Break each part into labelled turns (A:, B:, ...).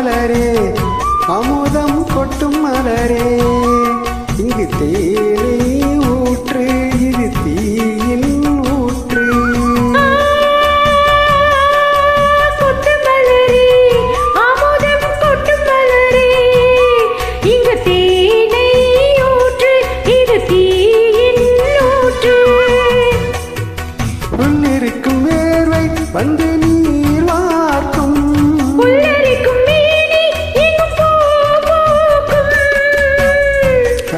A: மலரே அமுதம் கொட்டும் மலரே இங்கு தேனை ஊற்று இது தீயின் ஊற்று உள்ளிருக்கும் வேர்வை வந்து நீர் வார்க்கும்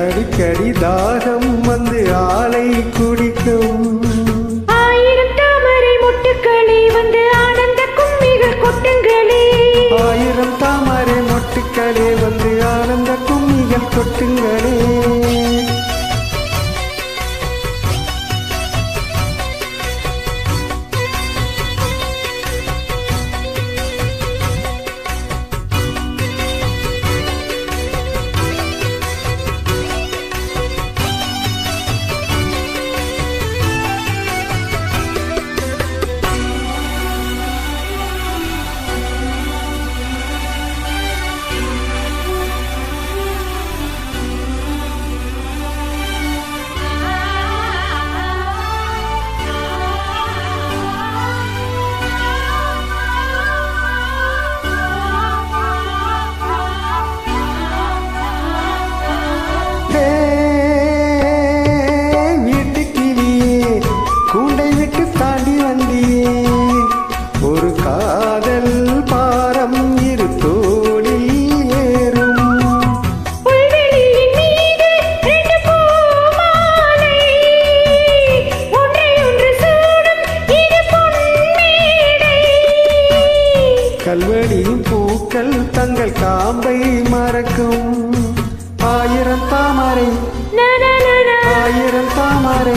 A: அடிக்கடி தாகம் வந்து ஆலை குடிக்கும்
B: ஆயிரம் தாமரை மொட்டுக்களே வந்து ஆனந்த கும்மிகள் கொட்டுங்களே
A: ஆயிரம் தாமரை மொட்டுக்களே வந்து ஆனந்த கும்மிகள் கொட்டுங்களே ஒரு காதல் பாரம் இரு தோளில் ஏறும்
B: புல்வெளியின் மீது ரெண்டு பூமாலை ஒன்றையொன்று சூடும் இது பொன்மேடை
A: கல்வெளியின் பூக்கள் தங்கள் காம்பை மறக்கும் ஆயிரம் தாமரை ஆயிரம் தாமரை